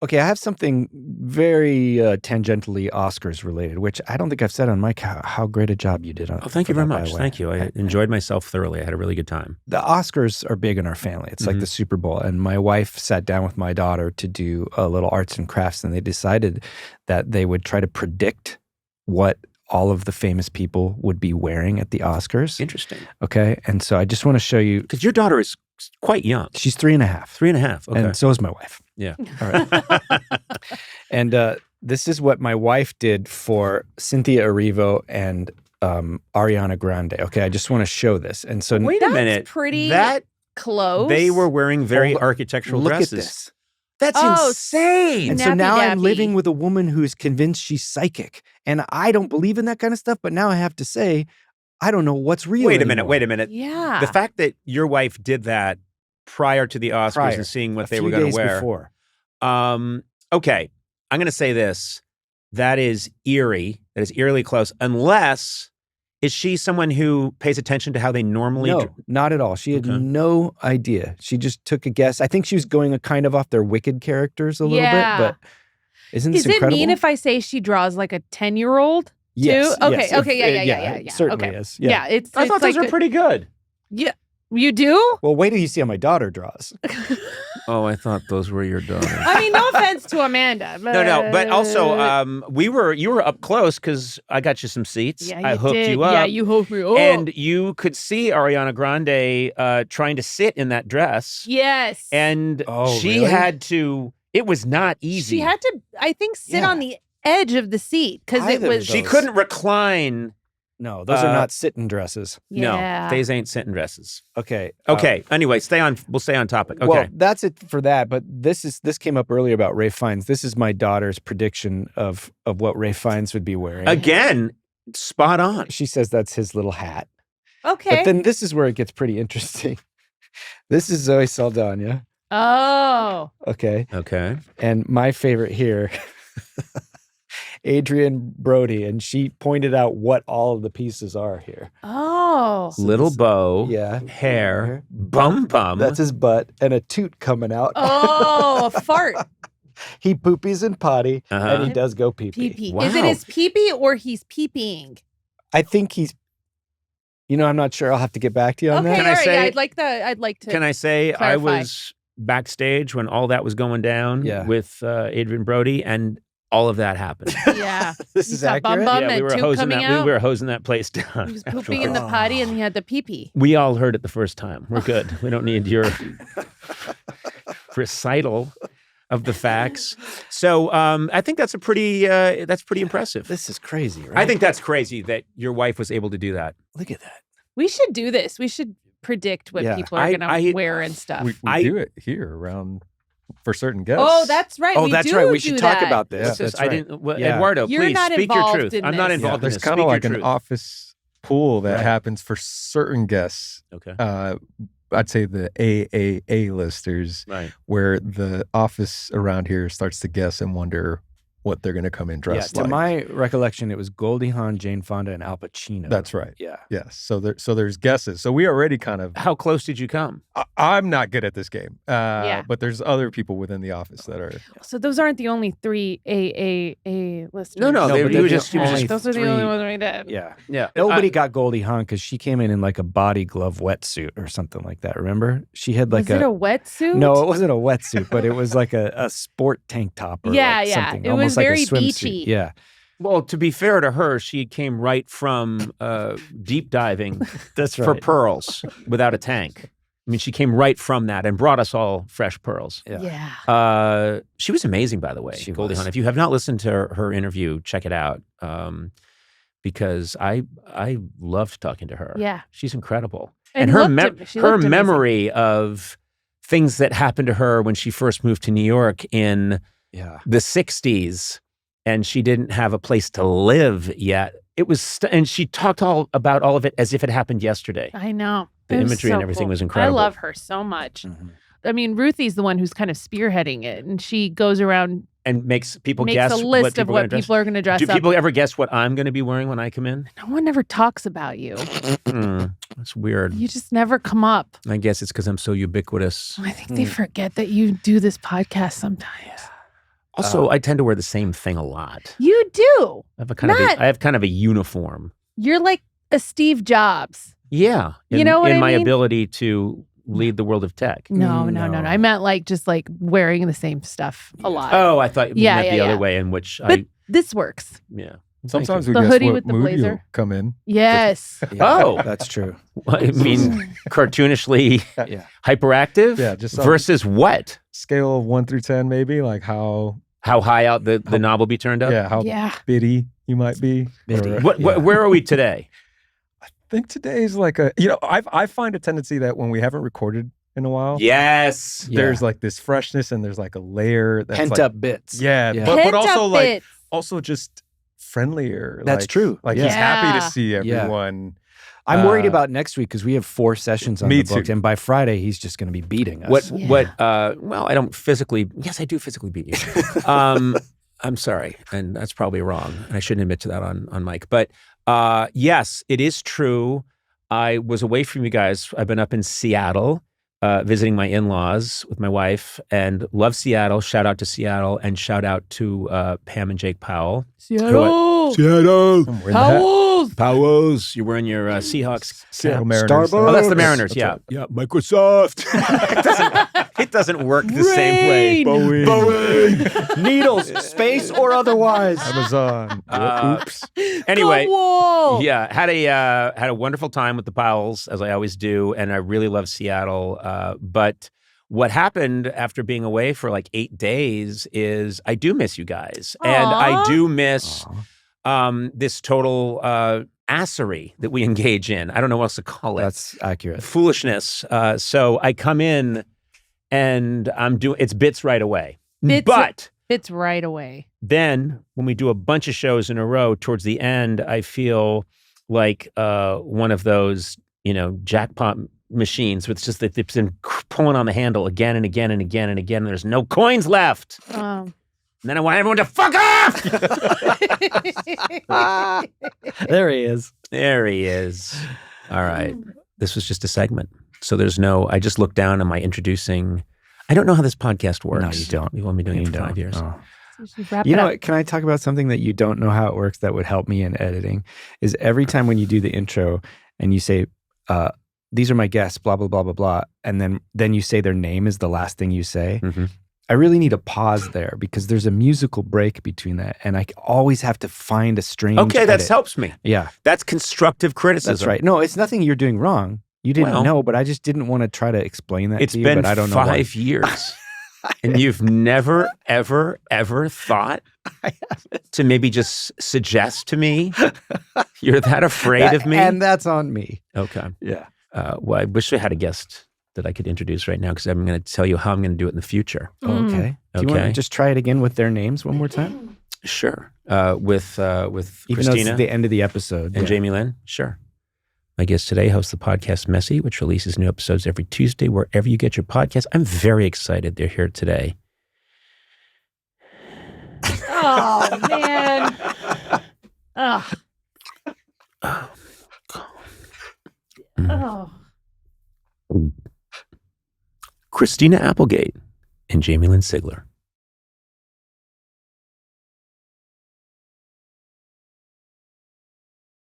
Okay, I have something very tangentially Oscars related, which I don't think I've said on Mike how great a job you did on. Oh, thank you very much. Thank you. I enjoyed myself thoroughly. I had a really good time. The Oscars are big in our family. It's like the Super Bowl. And my wife sat down with my daughter to do a little arts and crafts, and they decided that they would try to predict what all of the famous people would be wearing at the Oscars. Interesting. Okay, and so I just want to show you. Because your daughter is quite young. She's 3.5. 3.5, okay. And so is my wife. Yeah. All right. And this is what my wife did for Cynthia Erivo and Ariana Grande. Okay, I just want to show this. And so wait a minute. Pretty close. They were wearing very architectural dresses. Look at this. That's insane. And so now I'm living with a woman who is convinced she's psychic. And I don't believe in that kind of stuff. But now I have to say, I don't know what's real Wait a anymore. minute. Yeah. The fact that your wife did that prior to the Oscars and seeing what they were going to wear. Before. Okay, I'm going to say this. That is eerie. That is eerily close. Unless, is she someone who pays attention to how they normally? No, not at all. She had no idea. She just took a guess. I think she was going kind of off their Wicked characters a little bit. But isn't this incredible? Is it mean if I say she draws like a 10-year-old? Yes. Too? Okay. Yes. Okay. Yeah. It certainly is. Yeah. I thought those were pretty good. Yeah. You do? Well, wait till you see how my daughter draws. Oh, I thought those were your daughters. I mean, no offense to Amanda. But... No. But also, you were up close because I got you some seats. Yeah, I hooked you up. Yeah, you hooked me up. And you could see Ariana Grande trying to sit in that dress. Yes. And she had to. It was not easy. She had to, I think, sit on the edge of the seat because it was. She couldn't recline. No, those are not sitting dresses. Yeah. No, these ain't sitting dresses. Okay. Anyway, we'll stay on topic. Okay. Well, that's it for that. But this came up earlier about Ralph Fiennes. This is my daughter's prediction of what Ralph Fiennes would be wearing. Again, spot on. She says that's his little hat. Okay. But then this is where it gets pretty interesting. This is Zoe Saldana. Oh. Okay. Okay. And my favorite here, Adrian Brody, and she pointed out what all of the pieces are here. Oh. Little bow. Yeah. Hair. Bum. That's his butt. And a toot coming out. Oh, a fart. He poopies and potty, and he does go pee-pee. Pee-pee. Wow. Is it his pee-pee or he's pee-peeing? I think he's, I'm not sure. I'll have to get back to you on that. Can I say? Yeah, I'd like to. Can I say clarify. I was backstage when all that was going down with Adrian Brody, and all of that happened. Yeah. This is accurate? We were hosing that place down. He was pooping in the potty and he had the pee-pee. We all heard it the first time. We're good. We don't need your recital of the facts. So I think that's pretty impressive. This is crazy, right? I think that's crazy that your wife was able to do that. Look at that. We should do this. We should predict what people are going to wear and stuff. We do it here around for certain guests. Oh, that's right. Oh, that's right. We should talk about this. That's right. Eduardo, You're please not speak your involved truth. in I'm not this. involved in There's this. kind of Speak like your an truth. office pool that happens for certain guests. Okay. I'd say the AAA listers, Right. where the office around here starts to guess and wonder what they're going to come in dressed To like. my recollection, it was Goldie Hawn, Jane Fonda, and Al Pacino. That's right. Yeah. Yes. So there's guesses. So we already kind of. How close did you come? I'm not good at this game. But there's other people within the office that are. So those aren't the only 3 AAA listeners. No, but he was there's just only Those are the three. only ones we did. Yeah. yeah. Nobody got Goldie Hawn because she came in like a body glove wetsuit or something like that. Remember? She had like Was it a wetsuit? No, it wasn't a wetsuit, but it was like a sport tank top or like something. It almost was like very a swimsuit. beachy. Yeah. Well, to be fair to her, she came right from deep diving That's right. for pearls without a tank. I mean, she came right from that and brought us all fresh pearls. Yeah. She was amazing, by the way, Goldie Hawn. If you have not listened to her interview, check it out. Because I loved talking to her. Yeah. She's incredible. And her she looked amazing. memory of things that happened to her when she first moved to New York in the 60s, and she didn't have a place to live yet. It was, and she talked about all of it as if it happened yesterday. I know. The It was imagery so and everything cool. was incredible. I love her so much. Mm-hmm. I mean, Ruthie's the one who's kind of spearheading it, and she goes around And makes people makes guess a list of what dress. people are going to dress Do up. people ever guess what I'm going to be wearing when I come in? No one ever talks about you. That's weird. You just never come up. I guess it's because I'm so ubiquitous. I think they forget that you do this podcast sometimes. Also, I tend to wear the same thing a lot. You do. I have kind of a uniform. You're like a Steve Jobs. Yeah. You know what I mean? In my mean? ability to lead the world of tech. No. I meant like just like wearing the same stuff a lot. Oh, I thought you meant the other way in which but this works. Yeah. Sometimes we the guess hoodie what with the mood blazer. you'll come in. Yes. Oh, that's true. I mean, cartoonishly hyperactive. Yeah, just versus what? Scale of 1 through 10, maybe like how high out the knob will be turned up. Yeah, how bitty you might be. Where are we today? I think today is like I find a tendency that when we haven't recorded in a while, there's like this freshness and there's like a layer that's pent up bits. But also also just friendlier. That's true. Like he's happy to see everyone. I'm worried about next week because we have 4 sessions on the book, and by Friday he's just going to be beating us. Well, I don't physically. Yes, I do physically beat you. I'm sorry, and that's probably wrong. I shouldn't admit to that on mic. But yes, it is true. I was away from you guys. I've been up in Seattle visiting my in-laws with my wife, and love Seattle. Shout out to Seattle, and shout out to Pam and Jake Powell. Seattle. Powell's. You're wearing your Seahawks Seattle Mariners. Starbucks. Oh, that's the Mariners. That's yeah. Microsoft. It doesn't work the same way. Boeing. Needles, space or otherwise. Amazon. Oops. Anyway, had a wonderful time with the Powells, as I always do, and I really love Seattle. But what happened after being away for like 8 days is I do miss you guys, and I do miss this total assery that we engage in. I don't know what else to call it. That's accurate. Foolishness. So I come in and I'm doing it's bits right away. Bits right away. Then when we do a bunch of shows in a row, towards the end, I feel like one of those, jackpot machines with just that it's been pulling on the handle again and again and again and again. And there's no coins left. And then I want everyone to fuck off. There he is. There he is. All right. This was just a segment. So I just looked down. Am I introducing? I don't know how this podcast works. No, you don't. We've only been doing it for 5 years. Oh. You know what? Can I talk about something that you don't know how it works that would help me in editing? Is every time when you do the intro and you say, these are my guests, blah, blah, blah, blah, blah, and then you say their name is the last thing you say. Mm-hmm. I really need a pause there because there's a musical break between that, and I always have to find a strange that helps me. Yeah. That's constructive criticism. That's right. No, it's nothing you're doing wrong. You didn't know, but I just didn't want to try to explain that to you, but I don't know why. It's been 5 years. And you've never, ever, ever thought to maybe just suggest to me you're that afraid of me? And that's on me. Okay. Yeah. Well, I wish I had a guest that I could introduce right now because I'm going to tell you how I'm going to do it in the future. Okay. Do you want to just try it again with their names one more time? Sure. With Even Christina. Though it's the end of the episode. And Jamie Lynn? Sure. My guest today hosts the podcast Messy, which releases new episodes every Tuesday wherever you get your podcast. I'm very excited they're here today. Oh, man. Oh. Oh. Christina Applegate and Jamie Lynn Sigler.